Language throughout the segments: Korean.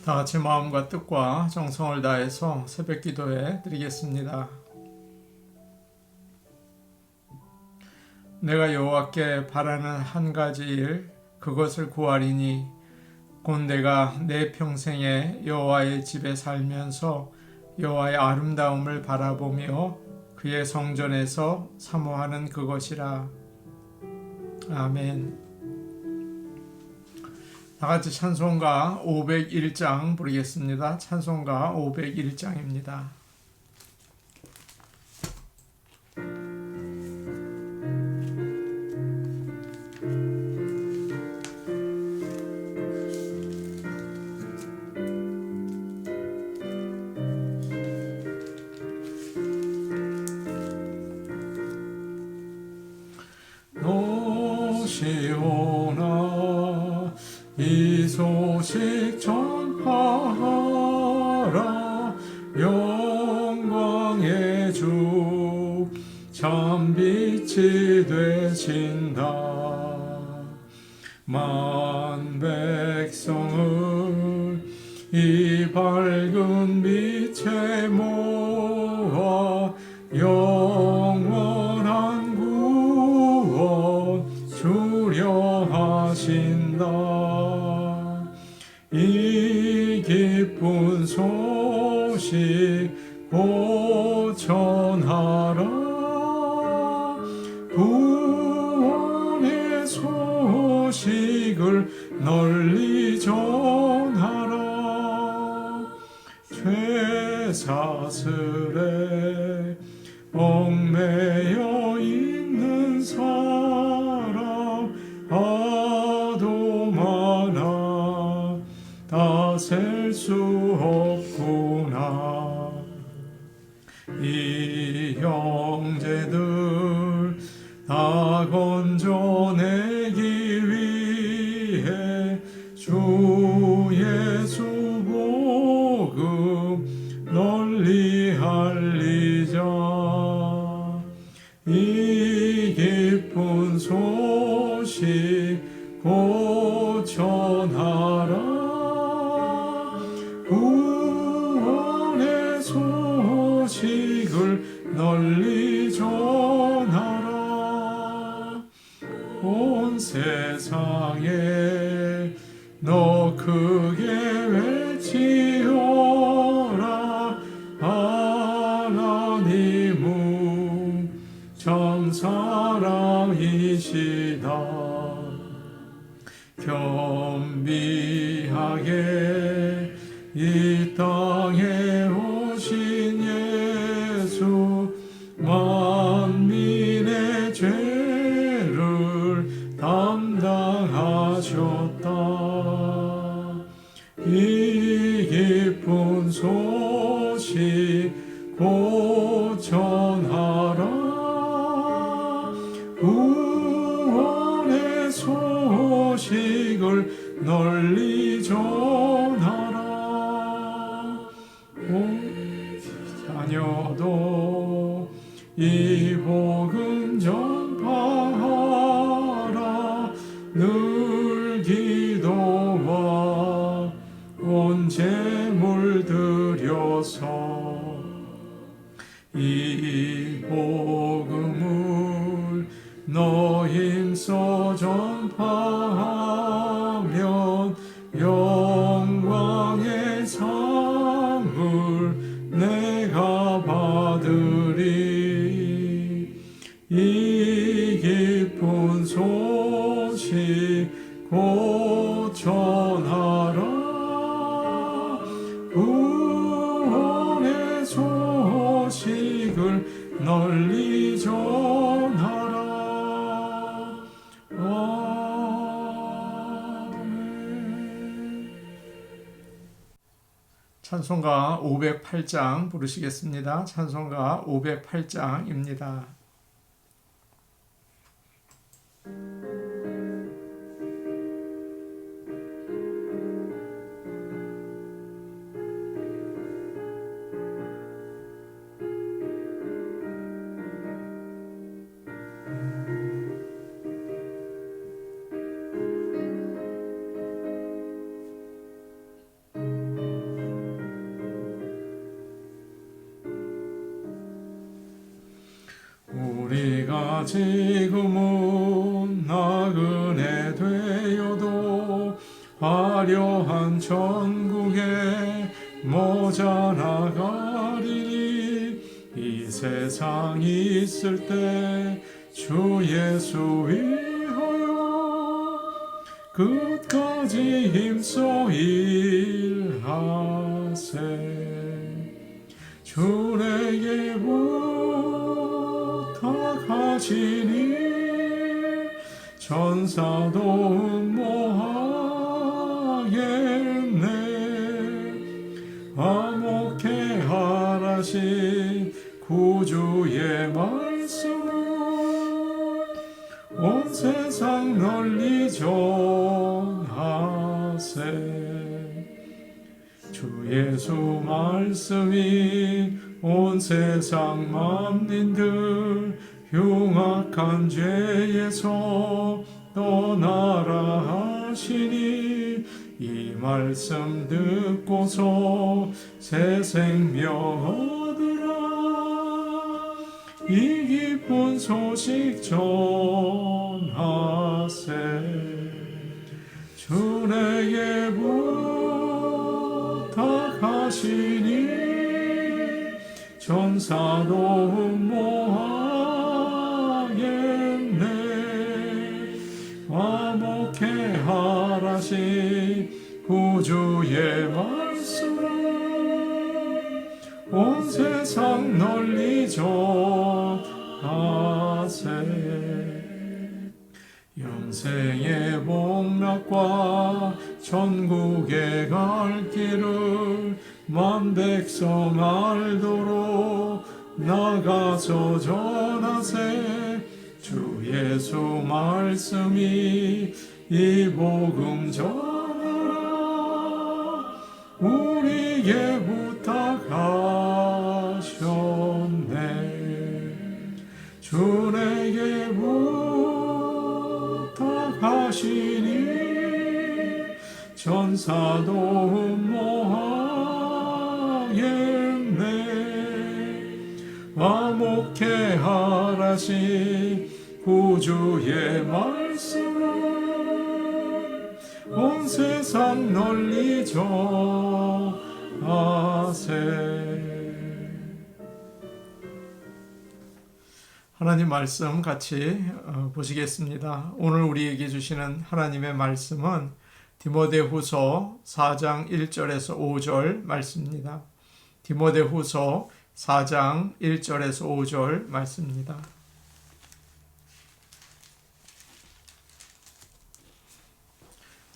다 같이 마음과 뜻과 정성을 다해서 새벽 기도해 드리겠습니다. 내가 여호와께 바라는 한 가지 일, 그것을 구하리니 곧 내가 내 평생에 여호와의 집에 살면서 여호와의 아름다움을 바라보며 그의 성전에서 사모하는 그것이라. 아멘. 다같이 찬송가 501장 부르겠습니다. 찬송가 501장입니다. 노시오나 이 소식 전하라. 영광의 주 참 빛이 되신다. 만 백성을 이 밝은 빛에 모아 영원한 구원 주려 하신다. 이 기쁜 소식 곧 전하라. 구원의 소식을 널리 전하라. 죄사슬에 얽매여 있는 사람 하도 많아 다 셀 수 없구나. 이 형제들 다 건져내기 위해 주 예수 복음 널리 알리자. 이 기쁜 소식 곧 전하라. 구원의 소식을 널리 전하라. 온 세상에 너 크게 외치어라. 하나님은 참 사랑이시다. 겸비하게 이 땅에 오신 예수 만민의 죄를 담당하셨다. 이 기쁜 소식 곧 전하라. 구원의 소식을 널리 전하라. 온 자녀도 이 복음 전파하라. 늘 기도와 온 재물 들여서 이 복음을 너 힘써 전파하면 영광의 상을 내가 받으리. 이 기쁜 소식 곧 전하라. 구원의 소식을 널리 전하라. 아멘. 찬송가 508장 부르시겠습니다. 찬송가 508장입니다. 지금은 나그네 되어도 화려한 천국에 모자라가리니 이 세상 있을 때 주 예수 위하여 끝까지 힘써 일하세. 주 내게 부탁하시니 천사도 음모하겠네. 화목해 하라신 구주의 말씀을 온 세상 널리 전하세. 주 예수 말씀이 온 세상 만민들 흉악한 죄에서 떠나라 하시니 이 말씀 듣고서 새 생명 얻으라. 이 기쁜 소식 전하세. 주 내게 부탁하시니 천사도 음모하겠네. 화목해 하라신 구주의 말씀을 온 세상 널리 전하세. 영생의 복락과 천국에 갈 길을 만 백성 알도록 나가서 전하세. 주 예수 말씀이 이 복음 전하라 우리에게 부탁하셨네. 주 내게 부탁하시니 천사도 음모하겠네. 화목해 하라신 구주의 말씀을 온 세상 널리 전하세. 하나님 말씀 같이 보시겠습니다. 오늘 우리에게 주시는 하나님의 말씀은 디모데후서 4장 1절에서 5절 말씀입니다. 디모데후서 4장 1절에서 5절 말씀입니다.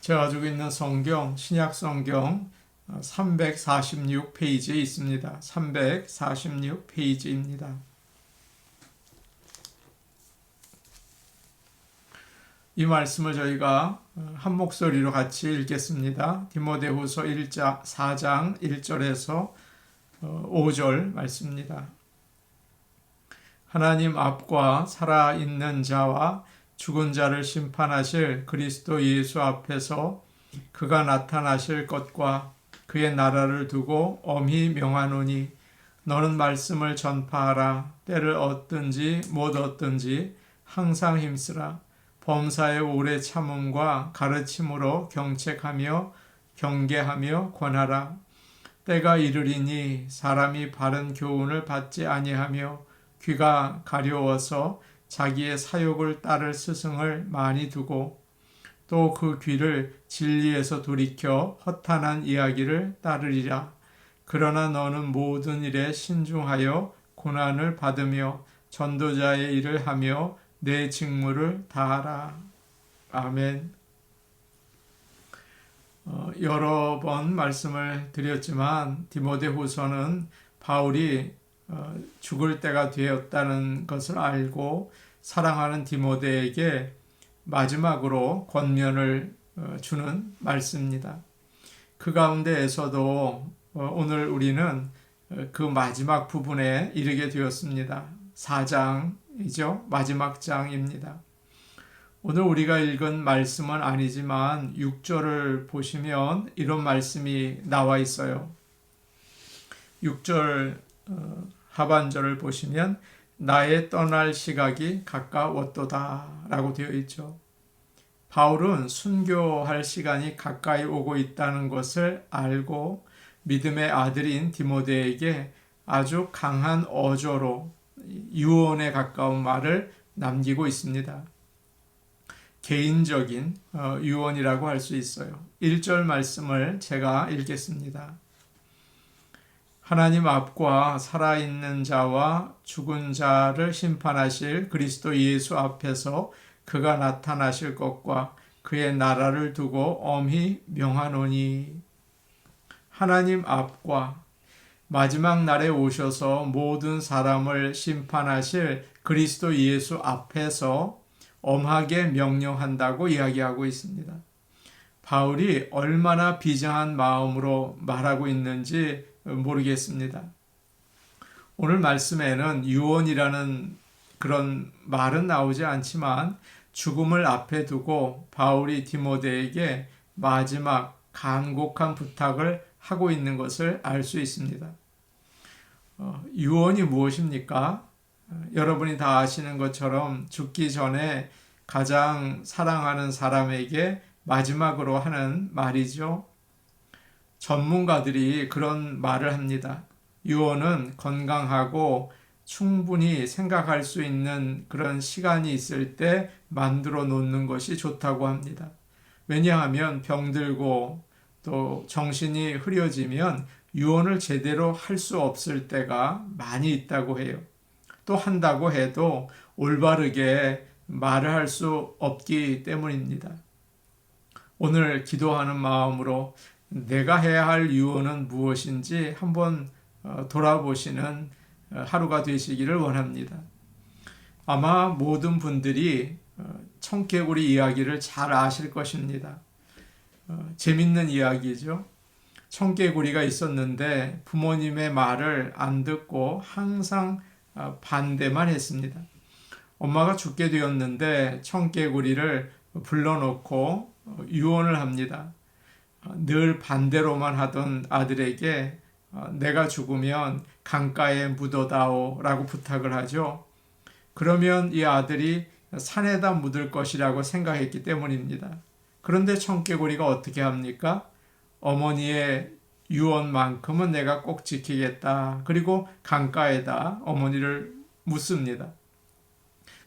제가 가지고 있는 성경, 신약 성경 346페이지에 있습니다. 346페이지입니다. 이 말씀을 저희가 한 목소리로 같이 읽겠습니다. 디모데후서 4장 1절에서 5절 말씀입니다. 하나님 앞과 살아있는 자와 죽은 자를 심판하실 그리스도 예수 앞에서 그가 나타나실 것과 그의 나라를 두고 엄히 명하노니 너는 말씀을 전파하라. 때를 얻든지 못 얻든지 항상 힘쓰라. 범사의 오래 참음과 가르침으로 경책하며 경계하며 권하라. 때가 이르리니 사람이 바른 교훈을 받지 아니하며 귀가 가려워서 자기의 사욕을 따를 스승을 많이 두고 또 그 귀를 진리에서 돌이켜 허탄한 이야기를 따르리라. 그러나 너는 모든 일에 신중하여 고난을 받으며 전도자의 일을 하며 내 직무를 다하라. 아멘. 여러 번 말씀을 드렸지만 디모데후서는 바울이 죽을 때가 되었다는 것을 알고 사랑하는 디모데에게 마지막으로 권면을 주는 말씀입니다. 그 가운데에서도 오늘 우리는 그 마지막 부분에 이르게 되었습니다. 4장이죠. 마지막 장입니다. 오늘 우리가 읽은 말씀은 아니지만 6절을 보시면 이런 말씀이 나와 있어요. 6절 하반절을 보시면 나의 떠날 시각이 가까웠도다 라고 되어 있죠. 바울은 순교할 시간이 가까이 오고 있다는 것을 알고 믿음의 아들인 디모데에게 아주 강한 어조로 유언에 가까운 말을 남기고 있습니다. 개인적인 유언이라고 할 수 있어요. 1절 말씀을 제가 읽겠습니다. 하나님 앞과 살아있는 자와 죽은 자를 심판하실 그리스도 예수 앞에서 그가 나타나실 것과 그의 나라를 두고 엄히 명하노니. 하나님 앞과 마지막 날에 오셔서 모든 사람을 심판하실 그리스도 예수 앞에서 엄하게 명령한다고 이야기하고 있습니다. 바울이 얼마나 비장한 마음으로 말하고 있는지 모르겠습니다. 오늘 말씀에는 유언이라는 그런 말은 나오지 않지만 죽음을 앞에 두고 바울이 디모데에게 마지막 간곡한 부탁을 하고 있는 것을 알 수 있습니다. 유언이 무엇입니까? 여러분이 다 아시는 것처럼 죽기 전에 가장 사랑하는 사람에게 마지막으로 하는 말이죠. 전문가들이 그런 말을 합니다. 유언은 건강하고 충분히 생각할 수 있는 그런 시간이 있을 때 만들어 놓는 것이 좋다고 합니다. 왜냐하면 병들고 또 정신이 흐려지면 유언을 제대로 할 수 없을 때가 많이 있다고 해요. 또 한다고 해도 올바르게 말을 할 수 없기 때문입니다. 오늘 기도하는 마음으로 내가 해야 할 유언은 무엇인지 한번 돌아보시는 하루가 되시기를 원합니다. 아마 모든 분들이 청개구리 이야기를 잘 아실 것입니다. 재밌는 이야기죠. 청개구리가 있었는데 부모님의 말을 안 듣고 항상 반대만 했습니다. 엄마가 죽게 되었는데 청개구리를 불러놓고 유언을 합니다. 늘 반대로만 하던 아들에게 내가 죽으면 강가에 묻어다오 라고 부탁을 하죠. 그러면 이 아들이 산에다 묻을 것이라고 생각했기 때문입니다. 그런데 청개구리가 어떻게 합니까? 어머니의 유언만큼은 내가 꼭 지키겠다. 그리고 강가에다 어머니를 묻습니다.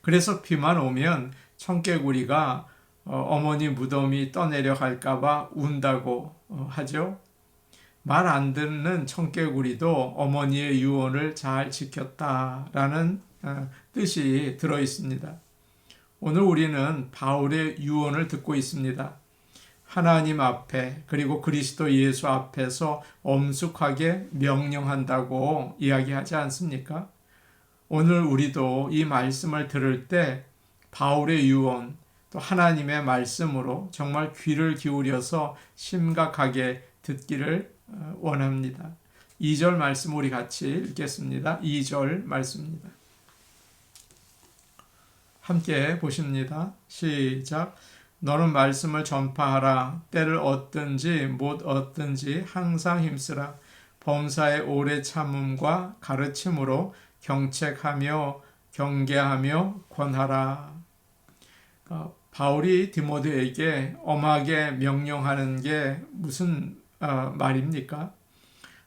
그래서 비만 오면 청개구리가 어머니 무덤이 떠내려 갈까봐 운다고 하죠. 말 안 듣는 청개구리도 어머니의 유언을 잘 지켰다라는 뜻이 들어 있습니다. 오늘 우리는 바울의 유언을 듣고 있습니다. 하나님 앞에 그리고 그리스도 예수 앞에서 엄숙하게 명령한다고 이야기하지 않습니까? 오늘 우리도 이 말씀을 들을 때 바울의 유언 또 하나님의 말씀으로 정말 귀를 기울여서 심각하게 듣기를 원합니다. 2절 말씀 우리 같이 읽겠습니다. 2절 말씀입니다. 함께 보십니다. 시작. 너는 말씀을 전파하라. 때를 얻든지 못 얻든지 항상 힘쓰라. 범사의 오래 참음과 가르침으로 경책하며 경계하며 권하라. 바울이 디모데에게 엄하게 명령하는 게 무슨 말입니까?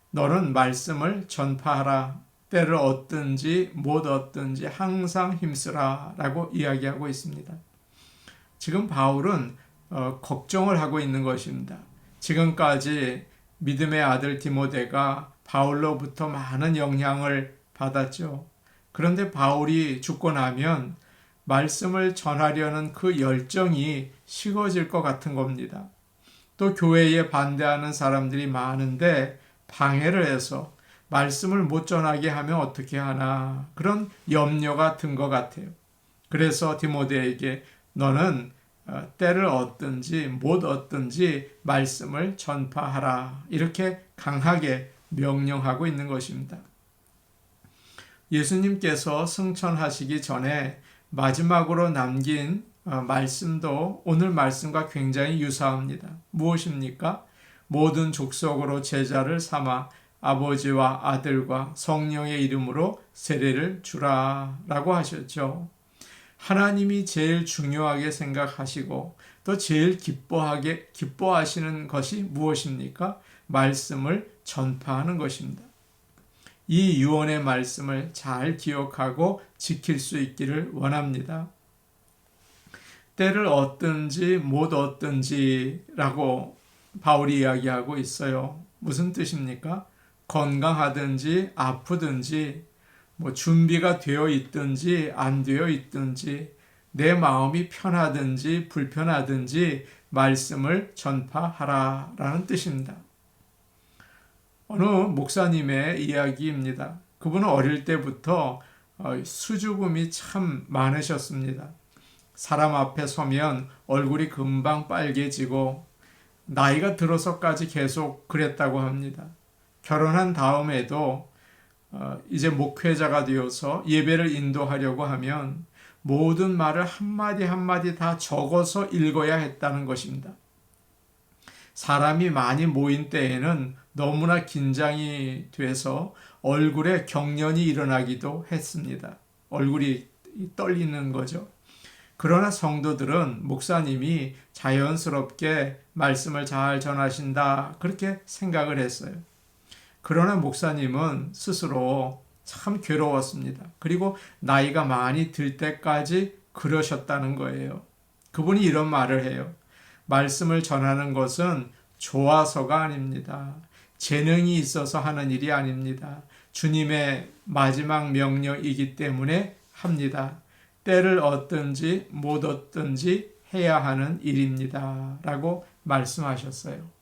너는 말씀을 전파하라. 때를 얻든지 못 얻든지 항상 힘쓰라 라고 이야기하고 있습니다. 지금 바울은 걱정을 하고 있는 것입니다. 지금까지 믿음의 아들 디모데가 바울로부터 많은 영향을 받았죠. 그런데 바울이 죽고 나면 말씀을 전하려는 그 열정이 식어질 것 같은 겁니다. 또 교회에 반대하는 사람들이 많은데 방해를 해서 말씀을 못 전하게 하면 어떻게 하나 그런 염려가 든 것 같아요. 그래서 디모데에게 너는 때를 얻든지 못 얻든지 말씀을 전파하라 이렇게 강하게 명령하고 있는 것입니다. 예수님께서 승천하시기 전에 마지막으로 남긴 말씀도 오늘 말씀과 굉장히 유사합니다. 무엇입니까? 모든 족속으로 제자를 삼아 아버지와 아들과 성령의 이름으로 세례를 주라 라고 하셨죠. 하나님이 제일 중요하게 생각하시고 또 제일 기뻐하시는 것이 무엇입니까? 말씀을 전파하는 것입니다. 이 유언의 말씀을 잘 기억하고 지킬 수 있기를 원합니다. 때를 얻든지 못 얻든지라고 바울이 이야기하고 있어요. 무슨 뜻입니까? 건강하든지 아프든지 준비가 되어 있든지 안 되어 있든지 내 마음이 편하든지 불편하든지 말씀을 전파하라라는 뜻입니다. 어느 목사님의 이야기입니다. 그분은 어릴 때부터 수줍음이 참 많으셨습니다. 사람 앞에 서면 얼굴이 금방 빨개지고 나이가 들어서까지 계속 그랬다고 합니다. 결혼한 다음에도 이제 목회자가 되어서 예배를 인도하려고 하면 모든 말을 한마디 한마디 다 적어서 읽어야 했다는 것입니다. 사람이 많이 모인 때에는 너무나 긴장이 돼서 얼굴에 경련이 일어나기도 했습니다. 얼굴이 떨리는 거죠. 그러나 성도들은 목사님이 자연스럽게 말씀을 잘 전하신다 그렇게 생각을 했어요. 그러나 목사님은 스스로 참 괴로웠습니다. 그리고 나이가 많이 들 때까지 그러셨다는 거예요. 그분이 이런 말을 해요. 말씀을 전하는 것은 좋아서가 아닙니다. 재능이 있어서 하는 일이 아닙니다. 주님의 마지막 명령이기 때문에 합니다. 때를 얻든지 못 얻든지 해야 하는 일입니다. 라고 말씀하셨어요.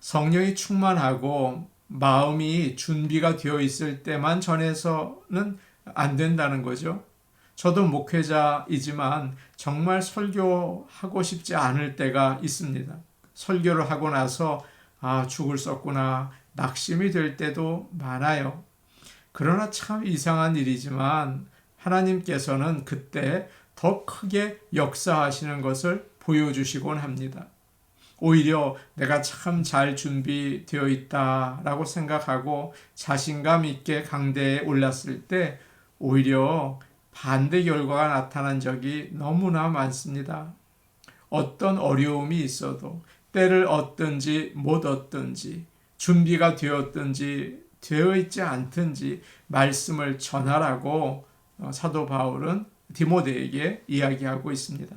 성령이 충만하고 마음이 준비가 되어 있을 때만 전해서는 안 된다는 거죠. 저도 목회자이지만 정말 설교하고 싶지 않을 때가 있습니다. 설교를 하고 나서 죽을 썼구나 낙심이 될 때도 많아요. 그러나 참 이상한 일이지만 하나님께서는 그때 더 크게 역사하시는 것을 보여주시곤 합니다. 오히려 내가 참 잘 준비되어 있다라고 생각하고 자신감 있게 강대에 올랐을 때 오히려 반대 결과가 나타난 적이 너무나 많습니다. 어떤 어려움이 있어도 때를 얻든지 못 얻든지 준비가 되었든지 되어 있지 않든지 말씀을 전하라고 사도 바울은 디모데에게 이야기하고 있습니다.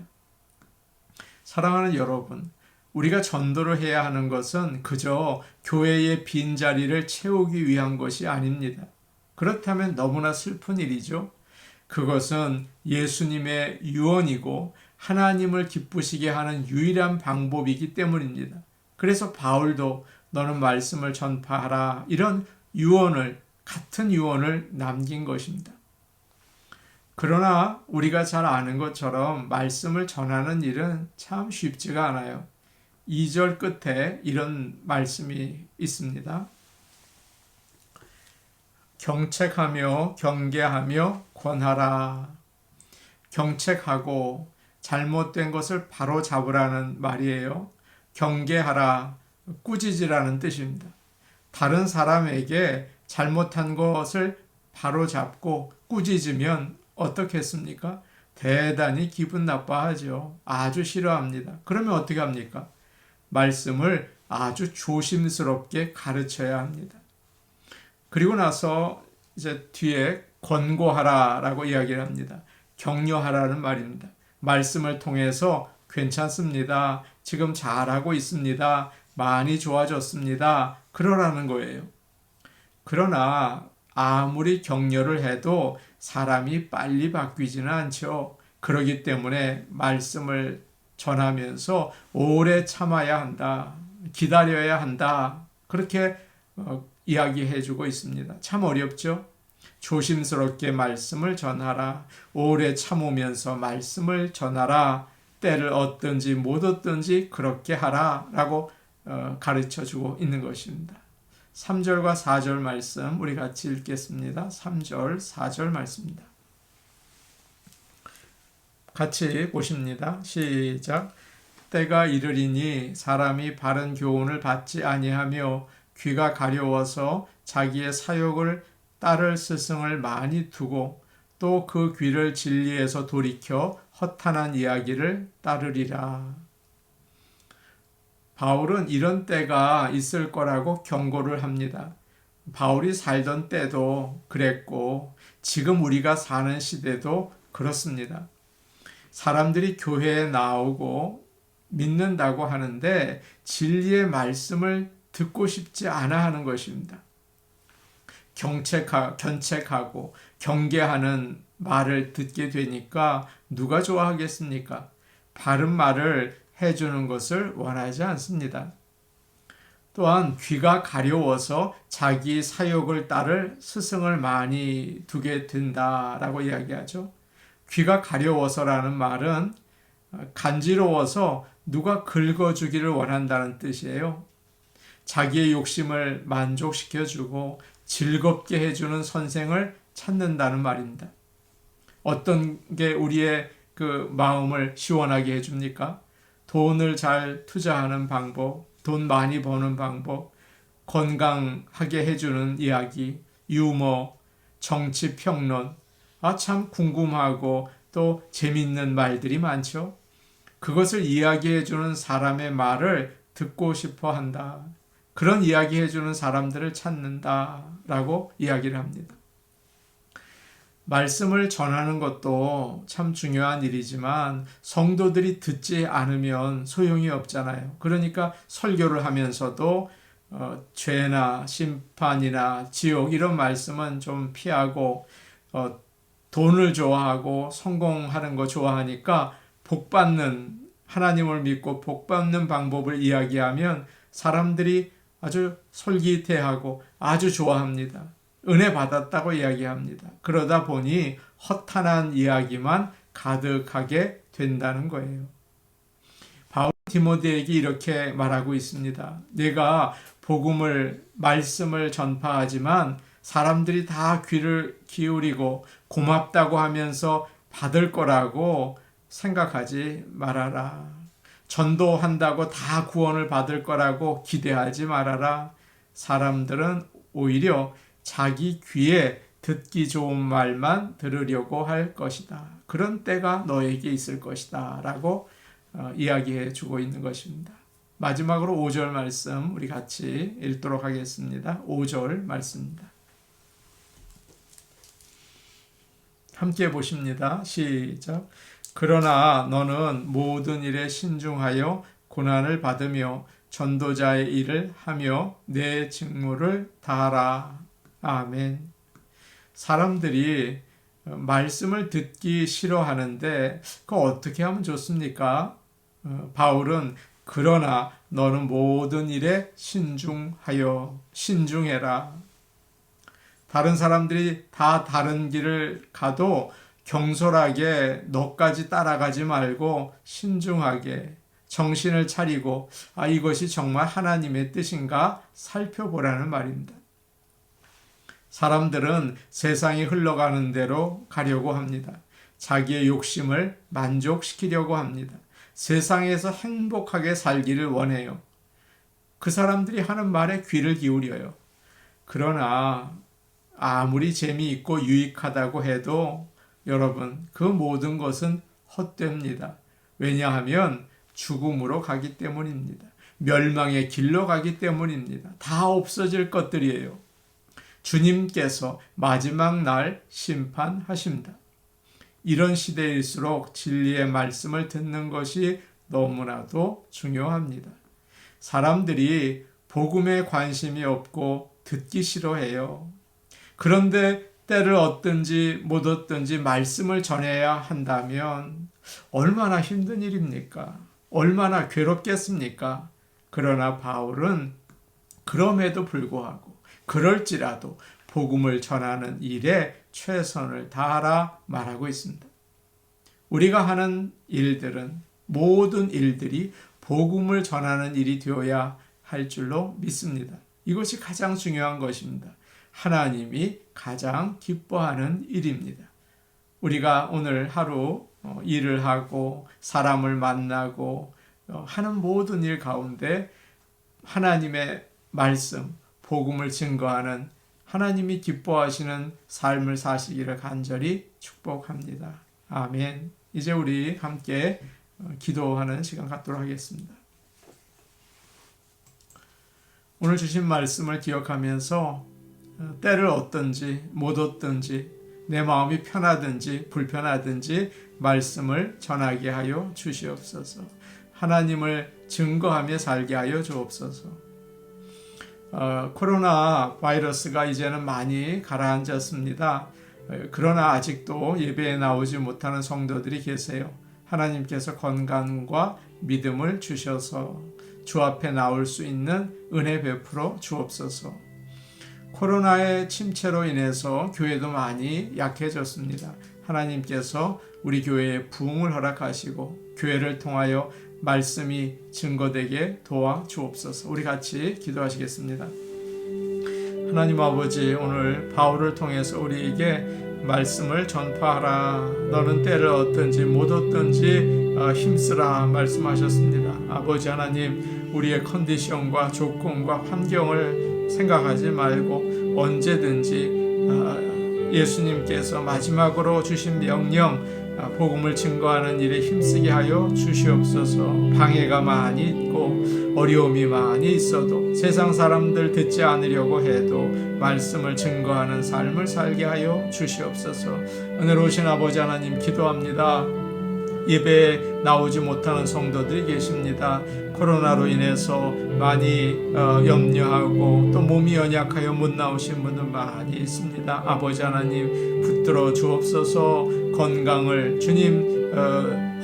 사랑하는 여러분, 우리가 전도를 해야 하는 것은 그저 교회의 빈자리를 채우기 위한 것이 아닙니다. 그렇다면 너무나 슬픈 일이죠. 그것은 예수님의 유언이고 하나님을 기쁘시게 하는 유일한 방법이기 때문입니다. 그래서 바울도 너는 말씀을 전파하라 이런 같은 유언을 남긴 것입니다. 그러나 우리가 잘 아는 것처럼 말씀을 전하는 일은 참 쉽지가 않아요. 2절 끝에 이런 말씀이 있습니다. 경책하며 경계하며 권하라. 경책하고 잘못된 것을 바로 잡으라는 말이에요. 경계하라, 꾸짖으라는 뜻입니다. 다른 사람에게 잘못한 것을 바로 잡고 꾸짖으면 어떻겠습니까? 대단히 기분 나빠하죠. 아주 싫어합니다. 그러면 어떻게 합니까? 말씀을 아주 조심스럽게 가르쳐야 합니다. 그리고 나서 이제 뒤에 권고하라라고 이야기를 합니다. 격려하라는 말입니다. 말씀을 통해서 괜찮습니다. 지금 잘하고 있습니다. 많이 좋아졌습니다. 그러라는 거예요. 그러나 아무리 격려를 해도 사람이 빨리 바뀌지는 않죠. 그렇기 때문에 말씀을 전하면서 오래 참아야 한다. 기다려야 한다. 그렇게 이야기해 주고 있습니다. 참 어렵죠? 조심스럽게 말씀을 전하라. 오래 참으면서 말씀을 전하라. 때를 얻든지 못 얻든지 그렇게 하라. 라고 가르쳐 주고 있는 것입니다. 3절과 4절 말씀 우리 같이 읽겠습니다. 3절, 4절 말씀입니다. 같이 보십니다. 시작. 때가 이르리니 사람이 바른 교훈을 받지 아니하며 귀가 가려워서 자기의 사욕을 따를 스승을 많이 두고 또 그 귀를 진리에서 돌이켜 허탄한 이야기를 따르리라. 바울은 이런 때가 있을 거라고 경고를 합니다. 바울이 살던 때도 그랬고 지금 우리가 사는 시대도 그렇습니다. 사람들이 교회에 나오고 믿는다고 하는데 진리의 말씀을 듣고 싶지 않아 하는 것입니다. 견책하고 경계하는 말을 듣게 되니까 누가 좋아하겠습니까? 바른 말을 해주는 것을 원하지 않습니다. 또한 귀가 가려워서 자기 사욕을 따를 스승을 많이 두게 된다라고 이야기하죠. 귀가 가려워서라는 말은 간지러워서 누가 긁어주기를 원한다는 뜻이에요. 자기의 욕심을 만족시켜주고 즐겁게 해주는 선생을 찾는다는 말입니다. 어떤 게 우리의 그 마음을 시원하게 해줍니까? 돈을 잘 투자하는 방법, 돈 많이 버는 방법, 건강하게 해주는 이야기, 유머, 정치 평론, 참 궁금하고 또 재밌는 말들이 많죠. 그것을 이야기해주는 사람의 말을 듣고 싶어 한다. 그런 이야기해주는 사람들을 찾는다라고 이야기를 합니다. 말씀을 전하는 것도 참 중요한 일이지만 성도들이 듣지 않으면 소용이 없잖아요. 그러니까 설교를 하면서도 죄나 심판이나 지옥 이런 말씀은 좀 피하고 돈을 좋아하고 성공하는 거 좋아하니까 하나님을 믿고 복받는 방법을 이야기하면 사람들이 아주 솔깃해하고 아주 좋아합니다. 은혜 받았다고 이야기합니다. 그러다 보니 허탄한 이야기만 가득하게 된다는 거예요. 바울 디모데에게 이렇게 말하고 있습니다. 내가 말씀을 전파하지만 사람들이 다 귀를 기울이고 고맙다고 하면서 받을 거라고 생각하지 말아라. 전도한다고 다 구원을 받을 거라고 기대하지 말아라. 사람들은 오히려 자기 귀에 듣기 좋은 말만 들으려고 할 것이다. 그런 때가 너에게 있을 것이다. 라고 이야기해 주고 있는 것입니다. 마지막으로 5절 말씀 우리 같이 읽도록 하겠습니다. 5절 말씀입니다. 함께 보십니다. 시작. 그러나 너는 모든 일에 신중하여 고난을 받으며 전도자의 일을 하며 내 직무를 다하라. 아멘. 사람들이 말씀을 듣기 싫어하는데 그거 어떻게 하면 좋습니까? 바울은 그러나 너는 모든 일에 신중해라. 다른 사람들이 다 다른 길을 가도 경솔하게 너까지 따라가지 말고 신중하게 정신을 차리고 이것이 정말 하나님의 뜻인가 살펴보라는 말입니다. 사람들은 세상이 흘러가는 대로 가려고 합니다. 자기의 욕심을 만족시키려고 합니다. 세상에서 행복하게 살기를 원해요. 그 사람들이 하는 말에 귀를 기울여요. 그러나 아무리 재미있고 유익하다고 해도 여러분 그 모든 것은 헛됩니다. 왜냐하면 죽음으로 가기 때문입니다. 멸망의 길로 가기 때문입니다. 다 없어질 것들이에요. 주님께서 마지막 날 심판하십니다. 이런 시대일수록 진리의 말씀을 듣는 것이 너무나도 중요합니다. 사람들이 복음에 관심이 없고 듣기 싫어해요. 그런데 때를 얻든지 못 얻든지 말씀을 전해야 한다면 얼마나 힘든 일입니까? 얼마나 괴롭겠습니까? 그러나 바울은 그럼에도 불구하고 그럴지라도 복음을 전하는 일에 최선을 다하라 말하고 있습니다. 우리가 하는 일들은 모든 일들이 복음을 전하는 일이 되어야 할 줄로 믿습니다. 이것이 가장 중요한 것입니다. 하나님이 가장 기뻐하는 일입니다. 우리가 오늘 하루 일을 하고 사람을 만나고 하는 모든 일 가운데 하나님의 말씀, 복음을 증거하는 하나님이 기뻐하시는 삶을 사시기를 간절히 축복합니다. 아멘. 이제 우리 함께 기도하는 시간 갖도록 하겠습니다. 오늘 주신 말씀을 기억하면서 때를 얻든지 못 얻든지 내 마음이 편하든지 불편하든지 말씀을 전하게 하여 주시옵소서. 하나님을 증거하며 살게 하여 주옵소서. 코로나 바이러스가 이제는 많이 가라앉았습니다. 그러나 아직도 예배에 나오지 못하는 성도들이 계세요. 하나님께서 건강과 믿음을 주셔서 주 앞에 나올 수 있는 은혜 베풀어 주옵소서. 코로나의 침체로 인해서 교회도 많이 약해졌습니다. 하나님께서 우리 교회에 부흥을 허락하시고 교회를 통하여 말씀이 증거되게 도와 주옵소서. 우리 같이 기도하시겠습니다. 하나님 아버지, 오늘 바울을 통해서 우리에게 말씀을 전파하라. 너는 때를 얻든지 못 얻든지 힘쓰라 말씀하셨습니다. 아버지 하나님, 우리의 컨디션과 조건과 환경을 생각하지 말고 언제든지 예수님께서 마지막으로 주신 명령, 복음을 증거하는 일에 힘쓰게 하여 주시옵소서. 방해가 많이 있고 어려움이 많이 있어도 세상 사람들 듣지 않으려고 해도 말씀을 증거하는 삶을 살게 하여 주시옵소서. 은혜로우신 아버지 하나님, 기도합니다. 예배에 나오지 못하는 성도들이 계십니다. 코로나로 인해서 많이 염려하고 또 몸이 연약하여 못 나오신 분들 많이 있습니다. 아버지 하나님, 붙들어 주옵소서. 건강을 주님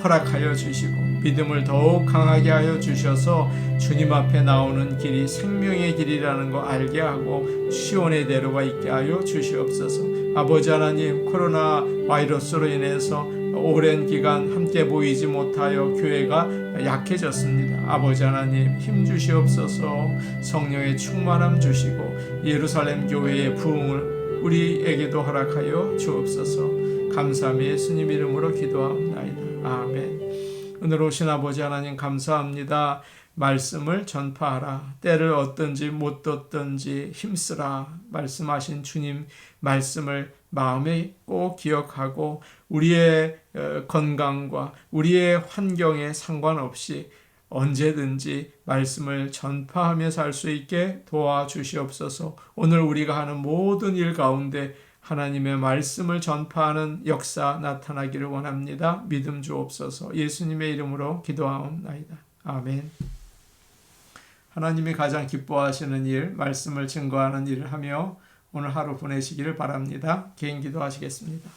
허락하여 주시고 믿음을 더욱 강하게 하여 주셔서 주님 앞에 나오는 길이 생명의 길이라는 거 알게 하고 시온의 대로가 있게 하여 주시옵소서. 아버지 하나님, 코로나 바이러스로 인해서 오랜 기간 함께 보이지 못하여 교회가 약해졌습니다. 아버지 하나님, 힘 주시옵소서. 성령의 충만함 주시고 예루살렘 교회의 부흥을 우리에게도 허락하여 주옵소서. 감사함이 예수님 이름으로 기도합니다. 아멘. 은혜로우신 아버지 하나님, 감사합니다. 말씀을 전파하라. 때를 얻든지 못 얻든지 힘쓰라 말씀하신 주님 말씀을 마음에 꼭 기억하고 우리의 건강과 우리의 환경에 상관없이 언제든지 말씀을 전파하며 살 수 있게 도와주시옵소서. 오늘 우리가 하는 모든 일 가운데 하나님의 말씀을 전파하는 역사 나타나기를 원합니다. 믿음 주옵소서. 예수님의 이름으로 기도하옵나이다. 아멘. 하나님이 가장 기뻐하시는 일, 말씀을 증거하는 일을 하며 오늘 하루 보내시기를 바랍니다. 개인 기도하시겠습니다.